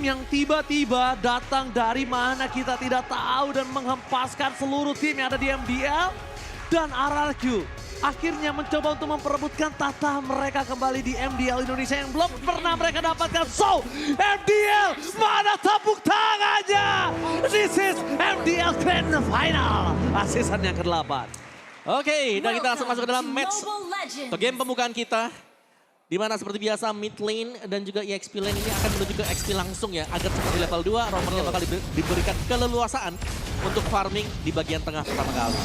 yang tiba-tiba datang dari mana kita tidak tahu dan menghempaskan seluruh tim yang ada di MDL. Dan RRQ akhirnya mencoba untuk memperebutkan tata mereka kembali di MDL Indonesia yang belum pernah mereka dapatkan. So, MDL mana tepuk tangannya? This is MDL Grand Final. Season yang ke-8. Oke, dan kita langsung masuk ke dalam match atau game pembukaan kita. Di mana seperti biasa mid lane dan juga EXP lane ini akan menuju ke XP langsung ya. Agar seperti level 2, roamernya bakal diberikan keleluasaan untuk farming di bagian tengah pertama kali.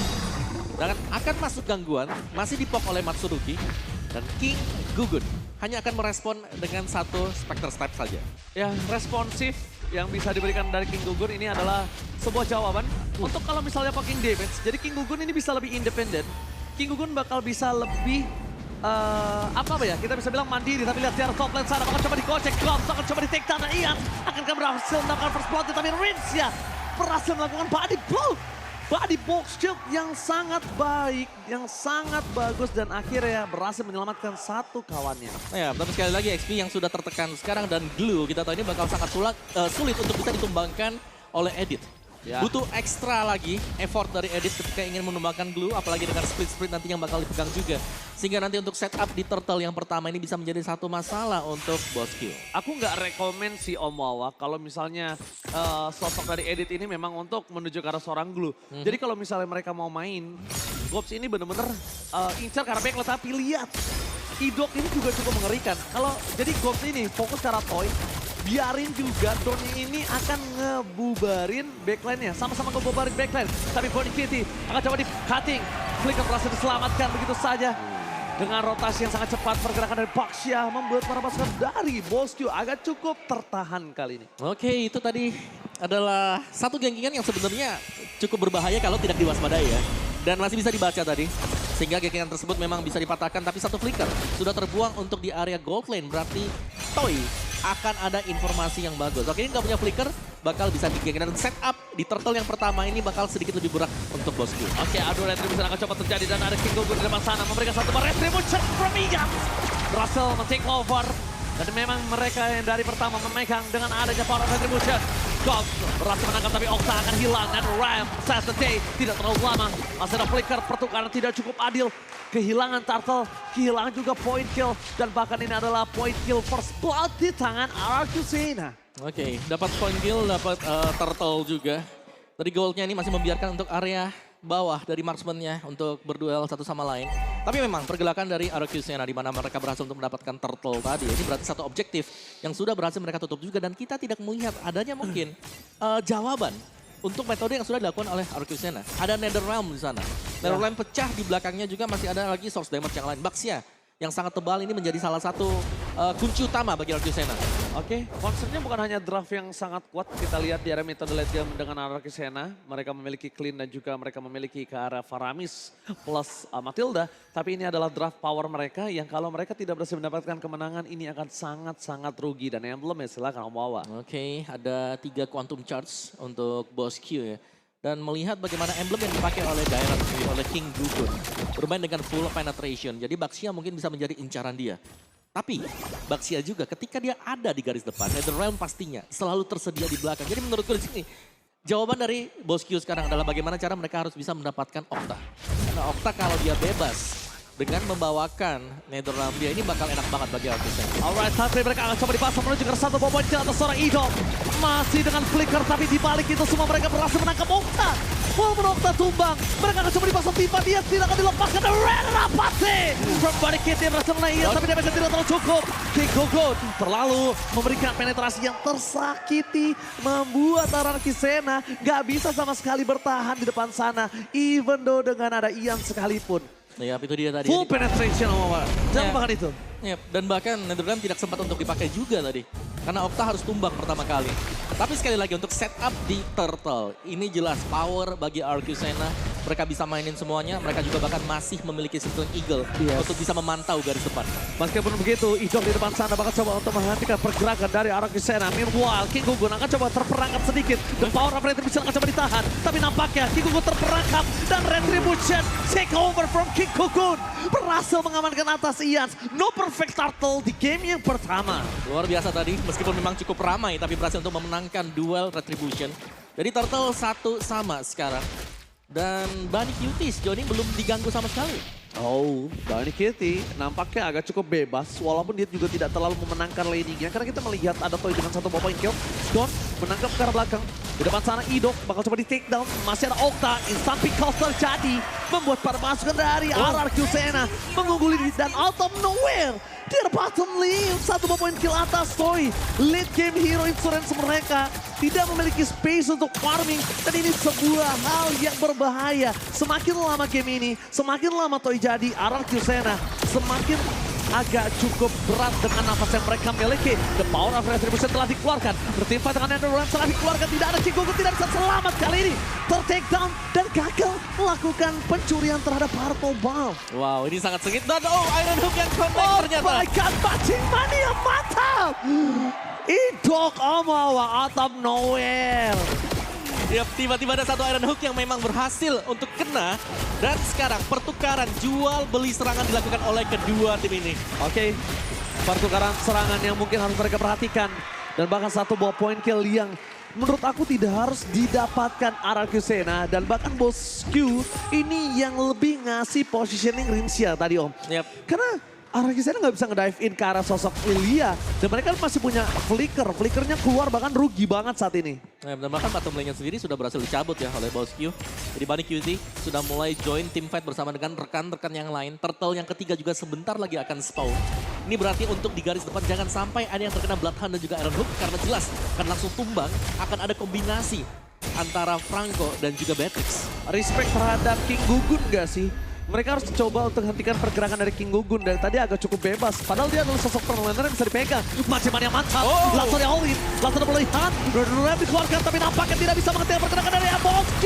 Dan akan masuk gangguan, masih dipok oleh Matsurugi. Dan King Gugun hanya akan merespon dengan satu Spectre Step saja. Ya, responsif yang bisa diberikan dari King Gugun ini adalah sebuah jawaban untuk kalau misalnya pakai damage. Jadi King Gugun ini bisa lebih independen. King Gugun bakal bisa lebih apa ya, kita bisa bilang mandiri, tapi lihat secara top lane sana bakal coba dikocek, Gloves akan coba di-take down, dan Ian akankah berhasil mendapatkan first blood, tapi Rins ya berhasil melakukan body box shield yang sangat baik, yang sangat bagus, dan akhirnya berhasil menyelamatkan satu kawannya. Nah ya, tapi sekali lagi XP yang sudah tertekan sekarang dan Glue kita tahu ini bakal sangat sulit untuk bisa ditumbangkan oleh Edit. Ya. Butuh ekstra lagi effort dari Edit ketika ingin menumbangkan Glue, apalagi dengan split nanti yang bakal dipegang juga. Sehingga nanti untuk setup di turtle yang pertama ini bisa menjadi satu masalah untuk boss kill. Aku nggak rekomen si Om Wawa kalau misalnya sosok dari Edit ini memang untuk menuju ke arah seorang Glue. Jadi kalau misalnya mereka mau main, Gops ini bener-bener incar karena backline, tapi lihat. Idok ini juga cukup mengerikan. Jadi Gops ini fokus ke arah Toy. Biarin juga Tony ini akan ngebubarin backline-nya. Sama-sama ngebubarin backline. Tapi Bonnie Kitty akan coba di-cutting. Flicker berhasil diselamatkan begitu saja. Dengan rotasi yang sangat cepat, pergerakan dari Baxia membuat para pasukan dari Bosku agak cukup tertahan kali ini. Oke, itu tadi adalah satu genggingan yang sebenarnya cukup berbahaya kalau tidak diwaspadai ya. Dan masih bisa dibaca tadi. Sehingga genggingan tersebut memang bisa dipatahkan, tapi satu flicker sudah terbuang untuk di area gold lane. Berarti Toy akan ada informasi yang bagus. Oke, ini nggak punya flicker, bakal bisa digengin. Dan setup di turtle yang pertama ini bakal sedikit lebih berat untuk Bosku. Oke, adu retribution akan coba terjadi dan ada King Gugun di depan sana memberikan satu retribution from Ian. Berhasil men-take over. Dan memang mereka yang dari pertama memegang dengan adanya power retribution. Gogs berhasil menangkap tapi Okta akan hilang. Dan Ram says the day tidak terlalu lama. Masih ada flicker, pertukaran tidak cukup adil. Kehilangan turtle, kehilangan juga point kill. Dan bahkan ini adalah point kill first blood di tangan RRQ Sena. Oke, dapat point kill, dapat turtle juga. Tadi goldnya ini masih membiarkan untuk area bawah dari marksman-nya untuk berduel satu sama lain. Tapi memang pergerakan dari RRQ Sena di mana mereka berhasil untuk mendapatkan turtle tadi. Ini berarti satu objektif yang sudah berhasil mereka tutup juga. Dan kita tidak melihat adanya mungkin jawaban untuk metode yang sudah dilakukan oleh RRQ Sena. Ada Netherrealm di sana. Netherrealm pecah, di belakangnya juga masih ada lagi source damage yang lain. Baxia yang sangat tebal ini menjadi salah satu kunci utama bagi RRQ Sena. Oke, konsepnya bukan hanya draft yang sangat kuat. Kita lihat di area metode late game dengan RRQ Sena. Mereka memiliki clean dan juga mereka memiliki ke arah Faramis plus Matilda. Tapi ini adalah draft power mereka yang kalau mereka tidak berhasil mendapatkan kemenangan ini akan sangat-sangat rugi. Dan emblem ya silakan Om Wawa. Oke, ada 3 quantum charge untuk Boss Q ya. Dan melihat bagaimana emblem yang dipakai oleh Dairat oleh King Gugun. Bermain dengan full penetration. Jadi Baxia mungkin bisa menjadi incaran dia. Tapi Baxia juga ketika dia ada di garis depan, Netherrealm pastinya selalu tersedia di belakang. Jadi menurutku di sini jawaban dari Boss Q sekarang adalah bagaimana cara mereka harus bisa mendapatkan Okta. Karena Okta kalau dia bebas dengan membawakan Netherrealm dia ini bakal enak banget bagi RRQ Sena. Alright, tapi mereka akan coba dipasang menuju ke satu poin kill atas seorang Idol. Masih dengan flicker tapi di balik itu semua mereka berhasil menangkap Okta. Walaupun Okta tumbang, mereka akan coba dipasang tiba dia tidak akan dilepaskan. The Red Rapati from Bonnie Kitty berhasil menaik, tapi damage tidak terlalu cukup. King Gugun terlalu memberikan penetrasi yang tersakiti, membuat RRQ Sena gak bisa sama sekali bertahan di depan sana. Even though dengan ada Ian sekalipun. Ya, itu dia tadi. Full penetration Om. Jangan lupakan itu. Ya, dan bahkan Netherrealm tidak sempat untuk dipakai juga tadi. Karena Okta harus tumbang pertama kali. Tapi sekali lagi untuk setup di turtle. Ini jelas power bagi RRQ Sena. Mereka bisa mainin semuanya. Mereka juga bahkan masih memiliki Cyclone Eagle untuk bisa memantau garis depan. Meskipun begitu, Idol di depan sana bakal coba untuk menghentikan pergerakan dari RRQ Sena. Meanwhile, King Gugun akan coba terperangkap sedikit. The power of Retribution akan coba ditahan. Tapi nampaknya King Gugun terperangkap. Dan Retribution take over from King Gugun. berhasil mengamankan atas Ian. No perfect turtle di game yang pertama. Luar biasa tadi, meskipun memang cukup ramai, tapi berhasil untuk memenangkan duel Retribution. Jadi Turtle 1 sama sekarang. Dan Bunny Cutie sejauh ini belum diganggu sama sekali. Oh, Bunny Cutie nampaknya agak cukup bebas. Walaupun dia juga tidak terlalu memenangkan laningnya. Karena kita melihat ada Toy dengan satu point kill. Don menangkap ke arah belakang. Di depan sana Idok bakal coba di take down. Masih ada Okta, instant pick off terjadi. Membuat para pasukan dari RRQ Sena mengungguli dan out of nowhere. Dia bottom lane, satu point kill atas Toy. Late game hero insurance mereka tidak memiliki space untuk farming. Dan ini sebuah hal yang berbahaya. Semakin lama game ini, semakin lama Toy jadi RRQ Sena, semakin agak cukup berat dengan nafas yang mereka miliki. The power of Retribution telah dikeluarkan. Bertimpa dengan Netherlands telah dikeluarkan. Tidak ada Cikugu, tidak bisa selamat kali ini. Ter-take down dan gagal melakukan pencurian terhadap Purple Ball. Wow, ini sangat sengit. Dan Iron Hook yang connect ternyata. Oh my god, Bajing Mania mantap! Idok Omawa out of nowhere. Yap, tiba-tiba ada satu Iron Hook yang memang berhasil untuk kena. Dan sekarang pertukaran jual beli serangan dilakukan oleh kedua tim ini. Oke, pertukaran serangan yang mungkin harus mereka perhatikan. Dan bahkan satu buah point kill yang menurut aku tidak harus didapatkan RRQ Sena. Dan bahkan Bos Q ini yang lebih ngasih positioning Rinsia tadi Om. Yap. Karena RRQ Sena nggak bisa ngedive in ke arah sosok Ilya. Dan mereka masih punya flicker. Flickernya keluar bahkan rugi banget saat ini. Dan bahkan bottom lane-nya sendiri sudah berhasil dicabut ya oleh Boss Q. Jadi Bunny Cutie sudah mulai join team fight bersama dengan rekan-rekan yang lain. Turtle yang ketiga juga sebentar lagi akan spawn. Ini berarti untuk di garis depan jangan sampai ada yang terkena Bloodhound dan juga Iron Hook. Karena jelas akan langsung tumbang, akan ada kombinasi antara Franco dan juga Beatrix. Respect terhadap King Gugun gak sih? Mereka harus coba untuk hentikan pergerakan dari King Gugun. Dari tadi agak cukup bebas. Padahal dia adalah sosok perlawanan yang bisa dipegang. Macam yang mantap. Langsung di all in. Langsung melihat. Rap dikeluarkan tapi nampaknya tidak bisa menghentikan pergerakan dari Boss Q.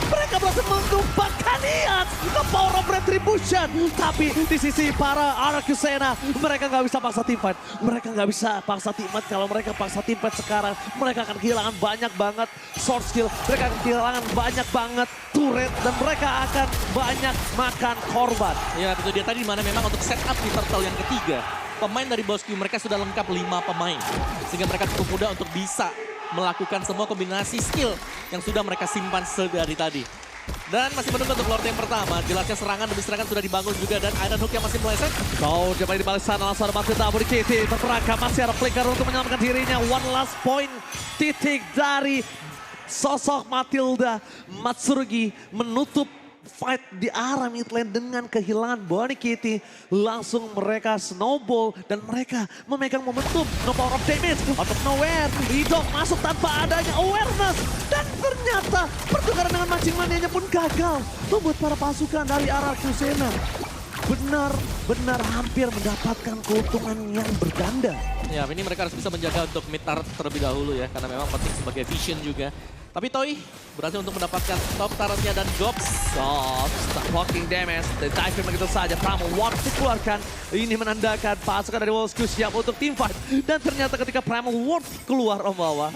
Mereka berhasil menumpahkan Ian. The power of Retribution. Tapi di sisi para RRQ Sena. Mereka nggak bisa paksa team fight. Mereka nggak bisa paksa team fight. Kalau mereka paksa team fight sekarang. Mereka akan kehilangan banyak banget sword skill. Mereka akan kehilangan banyak banget turret. Dan mereka akan banyak makan korban. Ya itu dia tadi mana memang untuk setup di Turtle yang ketiga. Pemain dari Boss Q mereka sudah lengkap 5 pemain. Sehingga mereka cukup mudah untuk bisa melakukan semua kombinasi skill yang sudah mereka simpan sedari tadi. Dan masih menunggu untuk Lord yang pertama. Jelasnya serangan demi serangan sudah dibangun juga dan Iron Hook yang masih meleset. Oh, coba di balik sana langsung ada Matthew Taburi Kitty. Terperangkap masih ada flicker untuk menyelamatkan dirinya. One last point titik dari sosok Matilda. Matsurugi menutup fight di arah mid lane dengan kehilangan Bunny Kitty. Langsung mereka snowball dan mereka memegang momentum. No power of damage, out of nowhere. Idok masuk tanpa adanya awareness. Dan ternyata pertukaran dengan mancing manianya pun gagal. Membuat para pasukan dari RRQ Sena benar-benar hampir mendapatkan keuntungan yang berganda. Ya ini mereka harus bisa menjaga untuk mid turret terlebih dahulu ya. Karena memang penting sebagai vision juga. Tapi Toy berhasil untuk mendapatkan top turretnya dan Gops. Stop blocking damage. Dan dive begitu saja. Primal Ward dikeluarkan. Ini menandakan pasukan dari Wolves Q siap untuk team fight. Dan ternyata ketika Primal Ward keluar Om Wawa.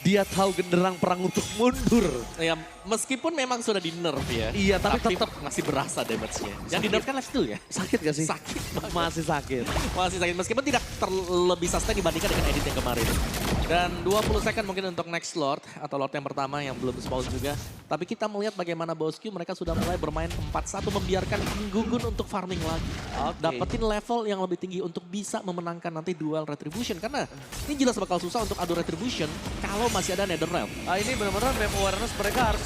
Dia tahu genderang perang untuk mundur. Ya, meskipun memang sudah di nerf ya. Iya, tapi tetap masih berasa damage-nya. Yang di nerf kan life steal ya? Sakit gak sih? Sakit banget. Masih sakit. Masih sakit, meskipun tidak terlebih sustain dibandingkan dengan edit yang kemarin. Dan 20 second mungkin untuk next Lord, atau Lord yang pertama yang belum spawn juga. Tapi kita melihat bagaimana Boss Q, mereka sudah mulai bermain 4-1, membiarkan King Gugun untuk farming lagi. Dapetin level yang lebih tinggi untuk bisa memenangkan nanti duel Retribution. Karena ini jelas bakal susah untuk adu Retribution kalau masih ada Netherrealm. Ini benar-benar map awareness mereka harus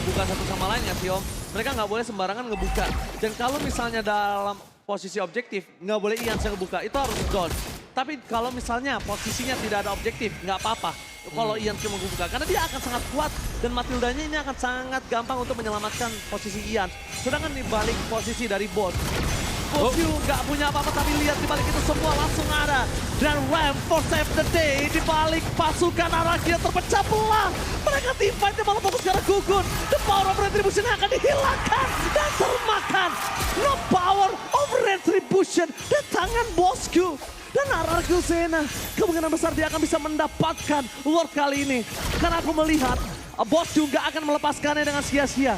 buka satu sama lain ya sih Om. Mereka nggak boleh sembarangan ngebuka. Dan kalau misalnya dalam posisi objektif, nggak boleh Ian yang ngebuka, itu harus down. Tapi kalau misalnya posisinya tidak ada objektif, nggak apa-apa. Kalau Ian cuma ngebuka, karena dia akan sangat kuat. Dan Matildanya ini akan sangat gampang untuk menyelamatkan posisi Ian. Sedangkan di balik posisi dari bot, Boss Q nggak punya apa-apa, tapi lihat di balik itu semua langsung ada. Dan Ram for save the day di balik pasukan Arakia terpecah belah. Mereka team fight-nya malah fokus ke arah Gugun. The power of Retribution akan dihilangkan dan termakan. No power of Retribution di tangan Boss Q. Dan RRQ Sena kemungkinan besar dia akan bisa mendapatkan Lord kali ini. Karena aku melihat Boss juga akan melepaskannya dengan sia-sia.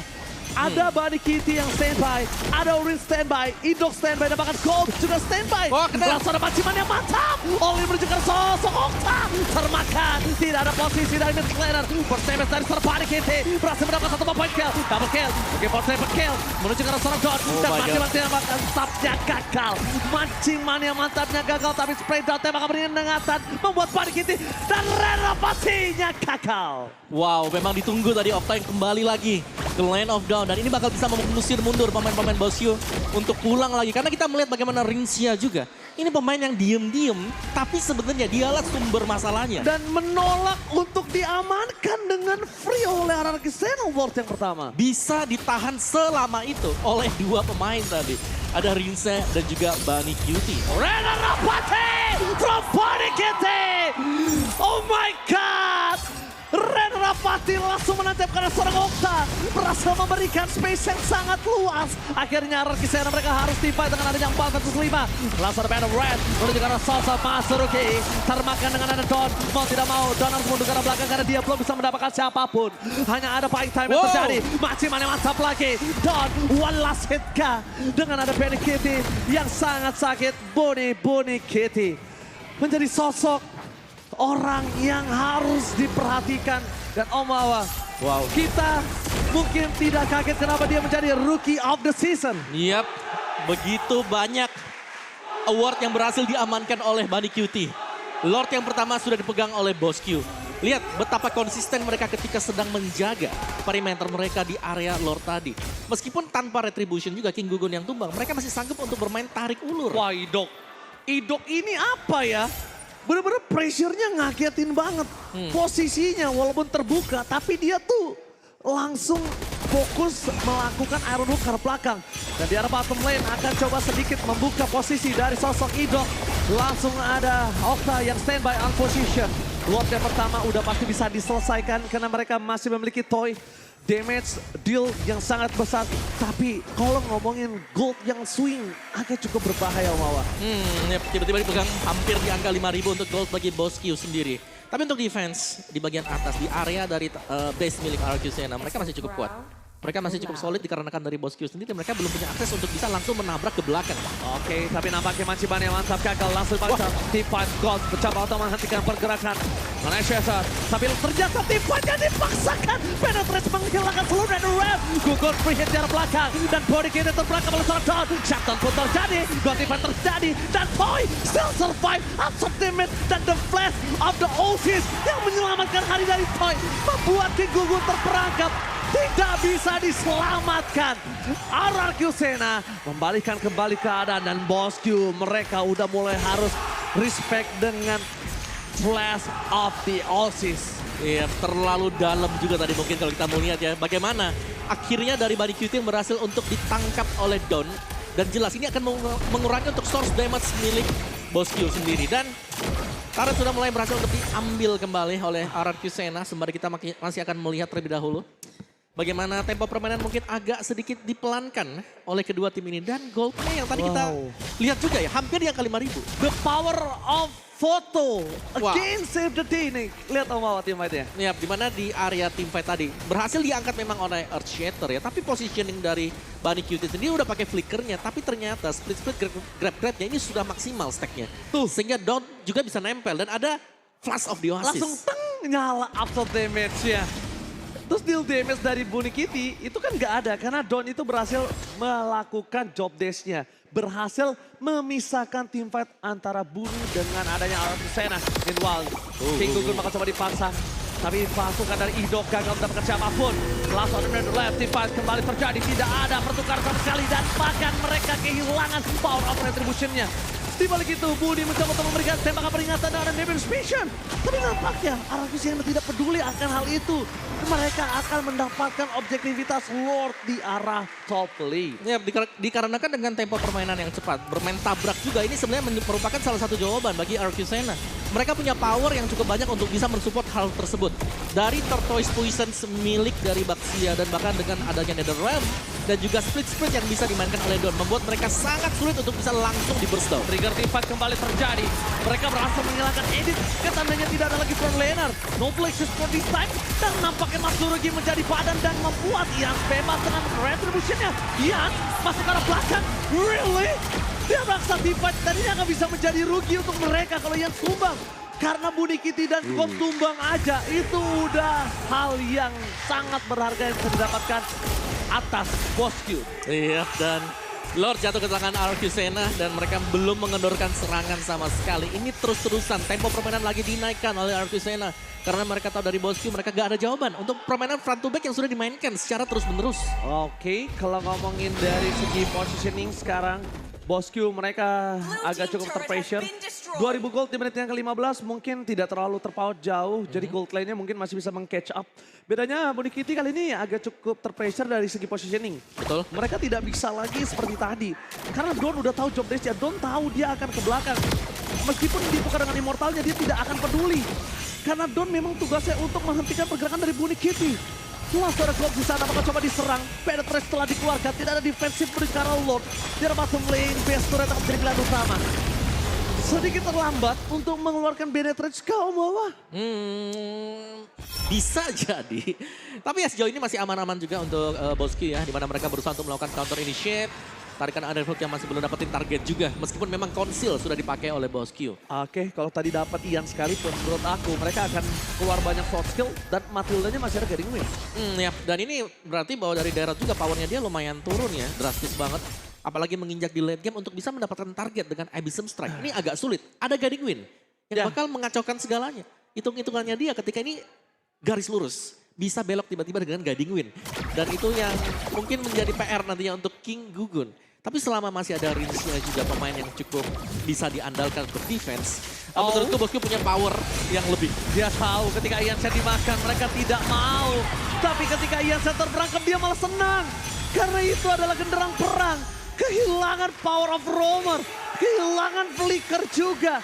Ada Bunny Kitty yang standby, ada Orin standby, Idok standby, dan bahkan Gold juga standby. Oh, kena. Langsung ada panciman yang mantap. Oli menuju ke sosok Okta. Termakan, tidak ada posisi dari mid laner. First damage dari serang Bunny Kitty. Berhasil mendapatkan satu point kill. Double kill, oke for second kill. Menuju ke seorang Don. Dan my panciman tembakan tapnya gagal. Manciman yang mantapnya gagal, tapi spray down tembakan peringatan membuat Bunny Kitty dan renovasinya gagal. Wow, memang ditunggu tadi Okta yang kembali lagi ke Lane of Dawn. Dan ini bakal bisa mengusir mundur pemain-pemain Bosio untuk pulang lagi. Karena kita melihat bagaimana Rinsia juga. Ini pemain yang diem-diem, tapi sebenarnya dialah sumber masalahnya. Dan menolak untuk diamankan dengan free oleh Hierarchy Xenomorph yang pertama. Bisa ditahan selama itu oleh dua pemain tadi. Ada Rinsa dan juga Bunny Cutie. Renovasi from Bunny Kitty. Oh my God. Renovasi langsung menancapkan seorang Okta. Berhasil memberikan space yang sangat luas. Akhirnya Hierarchy Xenomorph mereka harus tipai dengan adanya 4 versus 5. Langsung ada Band of Red. Menuju ke arah Salsa Masuruki. Termakan dengan ada Don. Mau tidak mau, Don harus mundur ke arah belakang karena dia belum bisa mendapatkan siapapun. Hanya ada fight time yang terjadi. Maciman yang mantap lagi. Don, one last hit kah? Dengan ada Bunny Kitty yang sangat sakit. Bunny Kitty menjadi sosok orang yang harus diperhatikan. Dan Om Wawa, Wow. kita mungkin tidak kaget kenapa dia menjadi Rookie of the Season. Yap, begitu banyak award yang berhasil diamankan oleh Bunny Cutie. Lord yang pertama sudah dipegang oleh Bosq. Lihat betapa konsisten mereka ketika sedang menjaga perimeter mereka di area Lord tadi. Meskipun tanpa retribution juga King Gugun yang tumbang, mereka masih sanggup untuk bermain tarik ulur. Wah, Idok ini apa ya? Bener-bener pressure-nya ngagetin banget. Posisinya walaupun terbuka, tapi dia tuh langsung fokus melakukan Iron Hook ke arah belakang. Dan di arah bottom lane akan coba sedikit membuka posisi dari sosok Idok. Langsung ada Okta yang standby on position. Lord yang pertama udah pasti bisa diselesaikan karena mereka masih memiliki toy. Damage deal yang sangat besar. Tapi kalau ngomongin gold yang swing agak cukup berbahaya Wawa. Ya, tiba-tiba dipegang hampir di angka 5.000 untuk gold bagi Bosq sendiri. Tapi untuk defense di bagian atas, di area dari base milik Hierarchy Xenomorph, mereka masih cukup kuat. Mereka masih cukup solid dikarenakan dari Bosq sendiri mereka belum punya akses untuk bisa langsung menabrak ke belakang. Oke, tapi nampaknya Manciban yang mantap gagal langsung pada T5 Gold mencoba untuk menghentikan pergerakan Manchester. Tapi ternyata T5-nya dipaksakan. Penetrate menghilangkan seluruh dan rap. Gugur free hit di arah belakang dan body kiri terbelakang oleh seorang Don. Shutdown pun terjadi, Gold T5 terjadi dan Toy still survive. Absorb damage dan the flash of the Oasis yang menyelamatkan hari dari Toy membuat King Gugun terperangkap. Tidak bisa diselamatkan. Hierarchy Xenomorph membalikan kembali keadaan dan Bosq mereka udah mulai harus respect dengan Flash of the Oasis. Iya, terlalu dalam juga tadi mungkin kalau kita mau lihat ya. Bagaimana akhirnya dari Bunny Cutie yang berhasil untuk ditangkap oleh Don. Dan jelas ini akan mengurangi untuk source damage milik Bosq sendiri. Dan Turret sudah mulai berhasil untuk diambil kembali oleh Hierarchy Xenomorph. Sembari kita masih akan melihat terlebih dahulu bagaimana tempo permainan mungkin agak sedikit dipelankan oleh kedua tim ini. Dan goldnya yang tadi kita lihat juga ya, hampir di angka 5.000. The power of photo Wah. again save the day nih. Lihat Om Wawa teamfight-nya. Ya, dimana di area teamfight tadi berhasil diangkat memang oleh Earthshatter ya. Tapi positioning dari Bunny Cutie sendiri udah pakai flickernya. Tapi ternyata split grab-grabnya ini sudah maksimal stacknya. Tuh. Sehingga Dawn juga bisa nempel dan ada Flash of the Oasis. Langsung teng nyala absorb damage-nya. Terus deal damage dari Bunny Kitty itu kan nggak ada karena Don itu berhasil melakukan job dash-nya. Berhasil memisahkan teamfight antara Bunny dengan adanya Hierarchy Xenomorph. Meanwhile, King Gugun bakal coba dipaksa. Tapi pasukan dari Idok gagal mendapatkan siapapun. Langsung ada left, teamfight kembali terjadi. Tidak ada pertukaran sama sekali dan bahkan mereka kehilangan power of retribution-nya. Di balik itu, Bunny mencoba untuk memberikan tembakan peringatan dengan Devil Vision. Tapi nampaknya Hierarchy Xenomorph tidak peduli akan hal itu. Mereka akan mendapatkan objektivitas Lord di arah top lane. Ya, dikarenakan dengan tempo permainan yang cepat, bermain tabrak juga, ini sebenarnya merupakan salah satu jawaban bagi Hierarchy Xenomorph. Mereka punya power yang cukup banyak untuk bisa mensupport hal tersebut. Dari Tortoise Poison milik dari Baxia dan bahkan dengan adanya Netherrealm, dan juga split yang bisa dimainkan oleh Don. Membuat mereka sangat sulit untuk bisa langsung di burst down. Trigger teamfight kembali terjadi. Mereka berhasil menghilangkan Edit. Ketandanya tidak ada lagi front laner. No places for this time. Dan nampaknya Matsurugi menjadi padan dan membuat Ian bebas dengan retribution-nya. Ian masuk ke arah belakang. Really? Dia raksa teamfight dan ini akan bisa menjadi rugi untuk mereka kalau Ian tumbang. Karena Buni Kitty dan Gop tumbang aja, itu udah hal yang sangat berharga yang bisa didapatkan atas Bosku. Iya, dan Lord jatuh ke tangan Arcusena dan mereka belum mengendorkan serangan sama sekali. Ini terus-terusan, tempo permainan lagi dinaikkan oleh Arcusena. Karena mereka tahu dari Bosku mereka gak ada jawaban untuk permainan front to back yang sudah dimainkan secara terus-menerus. Oke, kalau ngomongin dari segi positioning sekarang, Bosku mereka agak cukup terpressure. 2000 gold di menit yang ke-15 mungkin tidak terlalu terpaut jauh. Jadi gold line-nya mungkin masih bisa meng-catch up. Bedanya Buni Kitty kali ini agak cukup terpressure dari segi positioning. Betul. Mereka tidak bisa lagi seperti tadi. Karena Don udah tahu job desk-nya. Don tahu dia akan ke belakang. Meskipun ditukar dengan immortalnya dia tidak akan peduli. Karena Don memang tugasnya untuk menghentikan pergerakan dari Buni Kitty. Langsung ada Glock di sana, maka coba diserang. Penetrate setelah dikeluarkan, tidak ada defensif dari Karl Lord. Di bottom lane, best turret akan menjadi pilihan utama. Sedikit terlambat untuk mengeluarkan penetrate kau Mawa. Bisa jadi. Tapi ya sejauh ini masih aman-aman juga untuk Bosku ya. Di mana mereka berusaha untuk melakukan counter initiate. Tarikan underhook yang masih belum dapetin target juga. Meskipun memang konsil sudah dipakai oleh Bosku. Oke, kalau tadi dapat Ian sekalipun, menurut aku mereka akan keluar banyak short skill dan Matildanya masih ada Gathering Wind. Ya, dan ini berarti bahwa dari daerah juga powernya dia lumayan turun ya, drastis banget. Apalagi menginjak di late game untuk bisa mendapatkan target dengan Abyssal Strike. Ini agak sulit. Ada Gathering Wind yang bakal mengacaukan segalanya. Hitung-hitungannya dia ketika ini garis lurus. Bisa belok tiba-tiba dengan Gathering Wind. Dan itu yang mungkin menjadi PR nantinya untuk King Gugun. Tapi selama masih ada Rinsnya juga pemain yang cukup bisa diandalkan untuk defense. Menurutku Bosku punya power yang lebih. Dia tahu ketika Ian Set dimakan mereka tidak mau. Tapi ketika Ian Set terperangkap dia malah senang. Karena itu adalah genderang perang. Kehilangan power of roamer. Kehilangan flicker juga.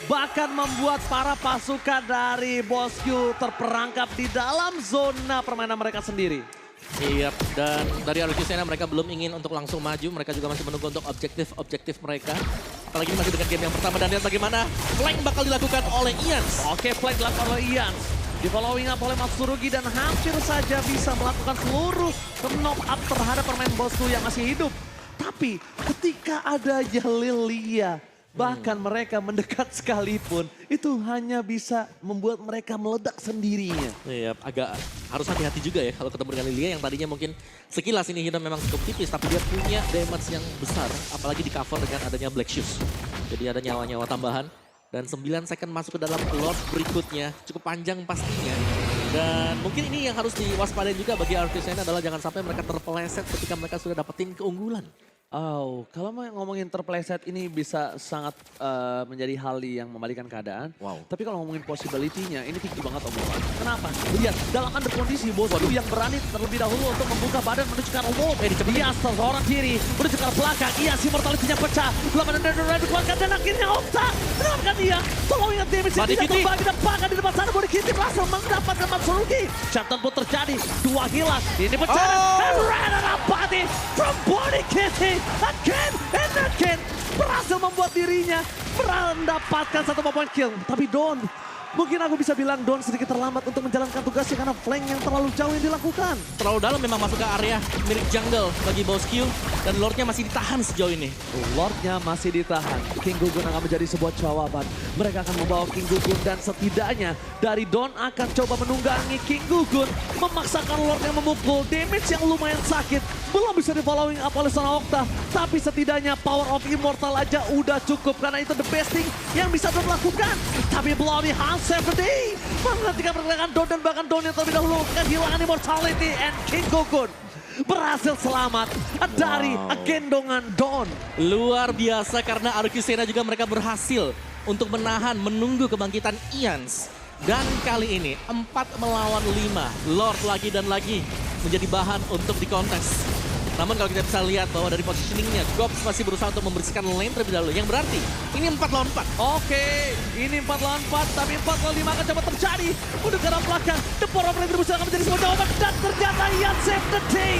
Bahkan membuat para pasukan dari Bosku terperangkap di dalam zona permainan mereka sendiri. Iya, dan dari Arcusena mereka belum ingin untuk langsung maju. Mereka juga masih menunggu untuk objektif mereka. Apalagi masih dengan game yang pertama dan lihat bagaimana flank bakal dilakukan oleh Ian. Oke, flank dilakukan oleh Ian. Di following up oleh Matsurugi dan hampir saja bisa melakukan seluruh knock up terhadap permain Bosku yang masih hidup. Tapi ketika ada Lilia, bahkan mereka mendekat sekalipun, itu hanya bisa membuat mereka meledak sendirinya. Iya, agak harus hati-hati juga ya kalau ketemu dengan Lilia yang tadinya mungkin sekilas ini hidupnya memang cukup tipis, tapi dia punya damage yang besar, apalagi di cover dengan adanya Black Shoes. Jadi ada nyawa-nyawa tambahan. Dan 9 second masuk ke dalam Lord berikutnya, cukup panjang pastinya. Dan mungkin ini yang harus diwaspadai juga bagi Arcusena adalah jangan sampai mereka terpeleset ketika mereka sudah dapetin keunggulan. Oh, kalau mau ngomongin terpleset ini bisa sangat menjadi hal yang membalikan keadaan. Wow. Tapi kalau ngomongin possibility-nya, ini tinggi banget omongan. Kenapa? Lihat, dalam under kondisi Bosku yang berani terlebih dahulu untuk membuka badan menuju ke arah wall. Dia seorang kiri, menuju ke arah belakang. Iya, si mortality-nya pecah. Belum ada dikeluarkan dan akhirnya Okta. Kenapa dia? Tolong ingat damage yang tidak terbagi dan bahkan di depan sana Boni Kitty berhasil mendapatkan Matsurugi. Shutdown pun terjadi, 2 hilang. Ini pecah. And ran out of body from Boni Kitty. Again and again berhasil membuat dirinya mendapatkan 1 poin kill. Tapi Don, mungkin aku bisa bilang Don sedikit terlambat untuk menjalankan tugasnya karena flank yang terlalu jauh yang dilakukan. Terlalu dalam memang masuk ke area milik jungle bagi Bosku dan Lordnya masih ditahan sejauh ini. Lordnya masih ditahan. King Gugun akan menjadi sebuah jawaban. Mereka akan membawa King Gugun dan setidaknya dari Don akan coba menunggangi King Gugun. Memaksakan Lordnya memukul. Damage yang lumayan sakit. Belum bisa di following up oleh Sana Okta. Tapi setidaknya power of Immortal aja udah cukup. Karena itu the best thing yang bisa Don lakukan. Tapi Bloody Hand save the day. Menghentikan pergerakan Don dan bahkan Don yang terlebih dahulu kehilangan Immortality. And King Gugun berhasil selamat dari gendongan Don. Luar biasa karena Arcusena juga mereka berhasil untuk menahan, menunggu kebangkitan Ians. Dan kali ini 4 melawan 5. Lord lagi dan lagi menjadi bahan untuk dikontes. Namun kalau kita bisa lihat bahwa dari positioningnya, Gops masih berusaha untuk membersihkan lane terlebih dahulu. Yang berarti ini 4 lawan 4. Oke, ini 4 lawan 4, tapi 4 lawan 5 akan coba terjadi. Udah ke arah belakang, The Power of Retribution akan menjadi sebuah jawaban. Dan ternyata Ian save the day.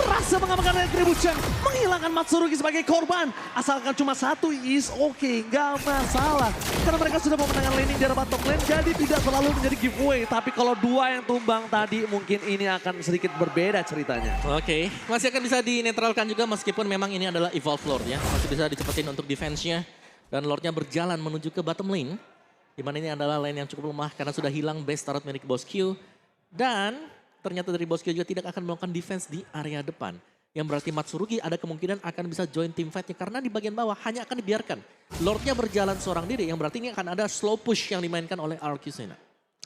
berhasil mengamankan Retribution, menghilangkan Matsurugi sebagai korban. Asalkan cuma satu is okay, nggak masalah. Karena mereka sudah memenangkan laning di bottom lane, jadi tidak selalu menjadi giveaway. Tapi kalau dua yang tumbang tadi, mungkin ini akan sedikit berbeda ceritanya. Oke, masih akan bisa dinetralkan juga meskipun memang ini adalah Evolve Lord ya. Masih bisa dicepetin untuk defense-nya. Dan Lordnya berjalan menuju ke bottom lane. Dimana ini adalah lane yang cukup lemah karena sudah hilang base turret milik Boss Q. Dan ternyata dari Boss Q juga tidak akan melakukan defense di area depan. Yang berarti Matsurugi ada kemungkinan akan bisa join team fight-nya karena di bagian bawah hanya akan dibiarkan. Lordnya berjalan seorang diri yang berarti ini akan ada slow push yang dimainkan oleh RQ Sena.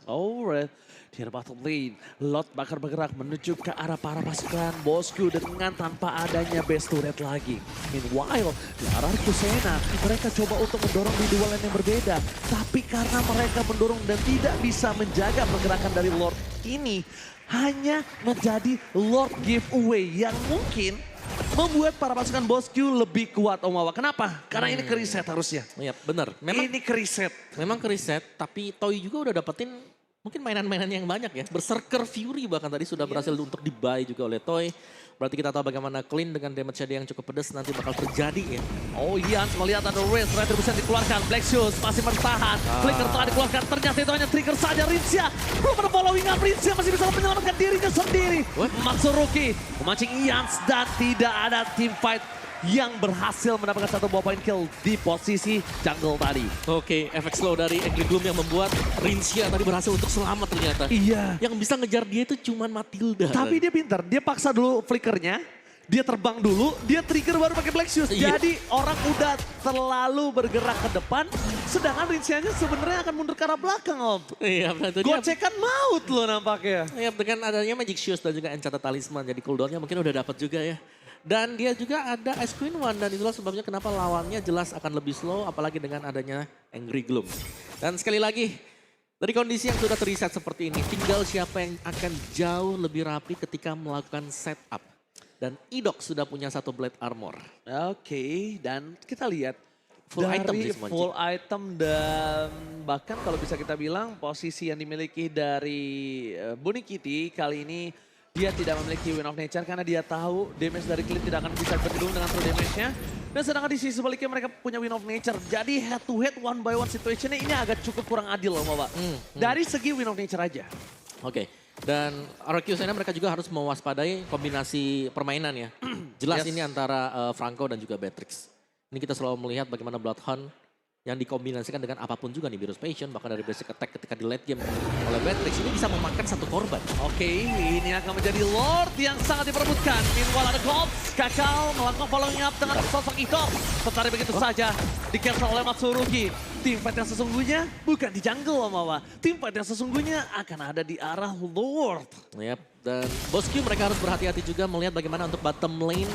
Alright, di bottom lane, Lord bakal bergerak menuju ke arah para pasukan Bosku dengan tanpa adanya base turret lagi. Meanwhile, di arah Kusena, mereka coba untuk mendorong di dua lane yang berbeda. Tapi karena mereka mendorong dan tidak bisa menjaga pergerakan dari Lord ini, hanya menjadi Lord giveaway yang mungkin membuat para pasukan Bosku lebih kuat Om Wawa. Kenapa? Karena ini keriset harusnya. Iya benar, memang Ini keriset. memang keriset tapi Toy juga udah dapetin mungkin mainan-mainan yang banyak ya. Berserker Fury bahkan tadi sudah berhasil untuk di-buy juga oleh Toy. Berarti kita tahu bagaimana Clean dengan damage dia yang cukup pedas nanti bakal terjadi ya. Oh iya, melihat ada race, Retribution dikeluarkan, Black Shoes masih bertahan. Flicker telah dikeluarkan, ternyata itu hanya trigger saja. Rincia, belum ada following up, Rincia masih bisa menyelamatkan dirinya sendiri. Matsurugi memancing Ians dan tidak ada team fight yang berhasil mendapatkan satu buah point kill di posisi jungle tadi. Oke, efek slow dari Angry Gloom yang membuat Rincia tadi berhasil untuk selamat ternyata. Iya. Yang bisa ngejar dia itu cuman Matilda. Tapi dia pintar, dia paksa dulu flickernya. Dia terbang dulu, dia trigger baru pakai Black Shoes. Iya. Jadi orang udah terlalu bergerak ke depan, sedangkan Rincianya sebenarnya akan mundur ke arah belakang, Om. Iya, itu dia. Gocekan maut loh nampaknya. Iya, dengan adanya Magic Shoes dan juga Enchanted Talisman. Jadi cooldownnya mungkin udah dapat juga ya. Dan dia juga ada Ice Queen One dan itulah sebabnya kenapa lawannya jelas akan lebih slow apalagi dengan adanya Angry Gloom. Dan sekali lagi, dari kondisi yang sudah teriset seperti ini, tinggal siapa yang akan jauh lebih rapi ketika melakukan setup. Dan Idok sudah punya satu Blade Armor. Oke, dan kita lihat Full dari item sih semuanya. full item dan bahkan kalau bisa kita bilang posisi yang dimiliki dari Bunny Kitty kali ini dia tidak memiliki Win of Nature karena dia tahu damage dari Clint tidak akan bisa berdung dengan true damage-nya. Dan sedangkan di sisi sebaliknya mereka punya Win of Nature. Jadi head to head one by one situation-nya ini agak cukup kurang adil loh Mbak. Dari segi Win of Nature aja. Oke, dan RQ Sena mereka juga harus mewaspadai kombinasi permainan ya. Jelas Yes. ini antara Franco dan juga Beatrix. Ini kita selalu melihat bagaimana Bloodhound yang dikombinasikan dengan apapun juga nih, Virus Passion, bahkan dari basic attack ketika di late game oleh Beatrix ini bisa memakan satu korban. Oke, ini akan menjadi Lord yang sangat diperebutkan. Meanwhile ada Gold, Kakao melakukan following up dengan sosok Idok. Tetapi begitu saja, di-cancel oleh Matsurugi. Team fight yang sesungguhnya bukan di jungle, Om Wawa. Team fight yang sesungguhnya akan ada di arah Lord. Yap, dan Boss Q mereka harus berhati-hati juga melihat bagaimana untuk bottom lane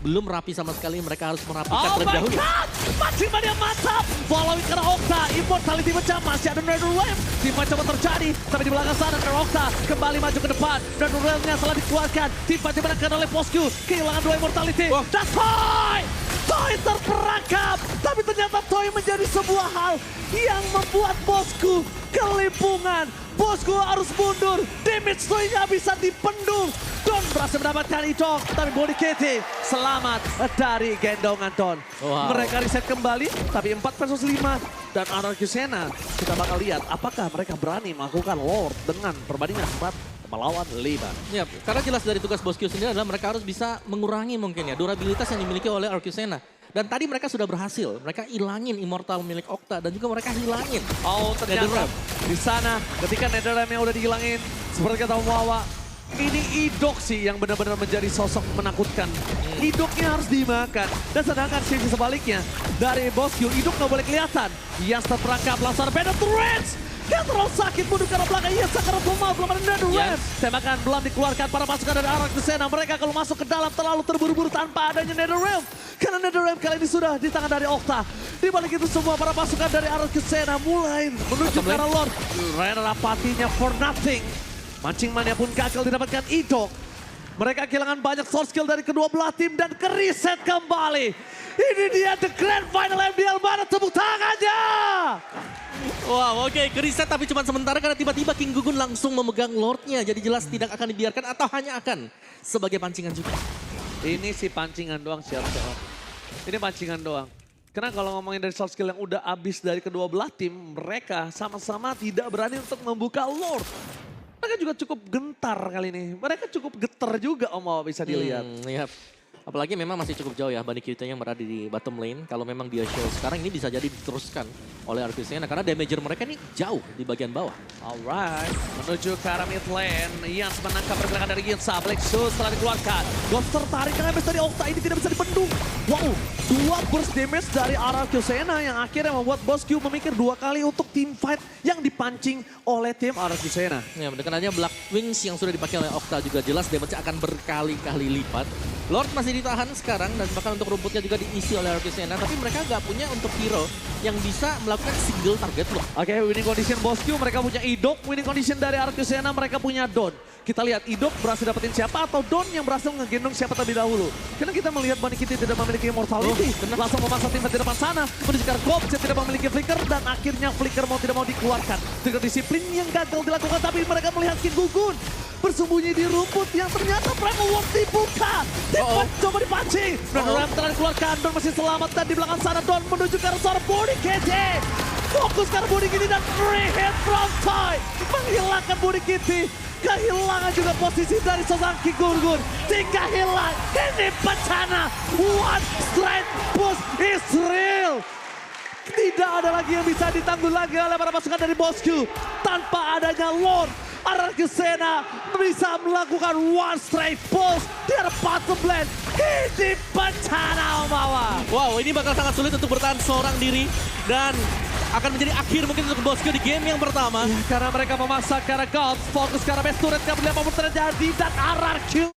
belum rapi sama sekali, mereka harus merapikan Oh terlebih my dahulu. God, Maxima dia mantap. Following karena Okta, Immortality pecah, masih ada Nether Wave. Team fight coba terjadi, tapi di belakang sana karena Okta kembali maju ke depan. Nether Wave-nya salah dikeluarkan. Team fight dimenangkan oleh Bosku, kehilangan 2 Immortality. Dan Toy! Toy terperangkap, tapi ternyata Toy menjadi sebuah hal yang membuat Bosku kelimpungan. Bosku harus mundur, damage Toy nggak bisa dipendung. Don berhasil mendapatkan Idok, tapi Bunny Kitty selamat dari gendongan Don. Wow. Mereka reset kembali, tapi 4 versus 5. Dan RQ Sena, kita bakal lihat apakah mereka berani melakukan Lord dengan perbandingan 4 melawan 5. Ya, karena jelas dari tugas Boss Q sendiri adalah mereka harus bisa mengurangi mungkin ya durabilitas yang dimiliki oleh RQ Sena. Dan tadi mereka sudah berhasil, mereka hilangin Immortal milik Okta dan juga mereka hilangin. Oh ternyata Netherrealm. di sana ketika Netherrealm yang udah dihilangin, seperti kata Wawa, ini Idok sih yang benar-benar menjadi sosok menakutkan. Idoknya harus dimakan. Dan sedangkan sisi sebaliknya, dari Boss Q, Idok nggak boleh kelihatan. Yas terperangkap, langsung ada Penetrance. Dia terlalu sakit mundur ke arah belakang. Yas sekarang belum ada Nether Wave. Tembakan belum dikeluarkan para pasukan dari arah Sena. Mereka kalau masuk ke dalam terlalu terburu-buru tanpa adanya Nether Wave. Karena Nether Wave kali ini sudah di tangan dari Okta. Di balik itu semua para pasukan dari arah Sena mulai menuju ke arah Lord. Rena Rapatinya for nothing. Mancing mania pun gagal didapatkan Idok. Mereka kehilangan banyak source skill dari kedua belah tim dan keriset kembali. Ini dia the grand final MDL, mana tepuk tangannya. Wow, oke, Reset tapi cuma sementara karena tiba-tiba King Gugun langsung memegang Lordnya. Jadi jelas tidak akan dibiarkan atau hanya akan sebagai pancingan juga. Ini sih pancingan doang siapa. Ini pancingan doang. Karena kalau ngomongin dari soft skill yang udah habis dari kedua belah tim, mereka sama-sama tidak berani untuk membuka Lord. Mereka juga cukup gentar kali ini. Mereka cukup getar juga Om Awa bisa dilihat. Iya. Apalagi memang masih cukup jauh ya Bunny QT yang berada di bottom lane. Kalau memang dia show sekarang ini bisa jadi diteruskan oleh Arcusena karena damager mereka ini jauh di bagian bawah. Alright, menuju ke arah mid lane. Yans menangkap pergerakan dari Ginza. Black Shoes setelah dikeluarkan. Ghost tertarik dengan damage dari Okta, ini tidak bisa dibendung. Wow, 2 burst damage dari Arcusena yang akhirnya membuat Boss Q memikir 2 kali untuk team fight yang dipancing oleh tim Arcusena. Ya, dengan adanya Black Wings yang sudah dipakai oleh Okta juga jelas damage akan berkali-kali lipat. Lord masih ditahan sekarang dan bahkan untuk rumputnya juga diisi oleh Arcusena. Tapi mereka nggak punya untuk hero yang bisa melakukan single target loh. Oke, winning condition Boss Q, mereka punya Idok. Winning condition dari Arcusena, mereka punya Don. Kita lihat Idok berhasil dapetin siapa atau Don yang berhasil ngegendong siapa terlebih dahulu. Karena kita melihat Bunny Kitty tidak memiliki immortality. Langsung memaksa tim di depan sana. Menuju ke Gops yang tidak memiliki flicker. Dan akhirnya flicker mau tidak mau dikeluarkan. Trigger disiplin yang gagal dilakukan. Tapi mereka melihat King Gugun bersembunyi di rumput yang ternyata Prime Award dibuka. Coba dipancing. Dan Ram telah dikeluarkan. Don masih selamat dan di belakang sana Don menuju ke arah seorang Bunny Kitty. Fokus ke arah Bunny Kitty dan 3 hit from Toy. Menghilangkan Bunny Kitty. Kehilangan juga posisi dari sosok King Gugun. 3 hilang. Ini bencana. One straight push is real. Tidak ada lagi yang bisa ditangguh lagi oleh para pasukan dari Boss Q. Tanpa adanya Lord, Arcusena bisa melakukan one straight push di arah bottom lane. Ini bencana Om Awa. Wow, ini bakal sangat sulit untuk bertahan seorang diri. Dan akan menjadi akhir mungkin untuk Boss Q di game yang pertama. Ya, karena mereka memaksa ke arah Gods, fokus ke arah best turret, kemudian apapun terjadi dan RRQ.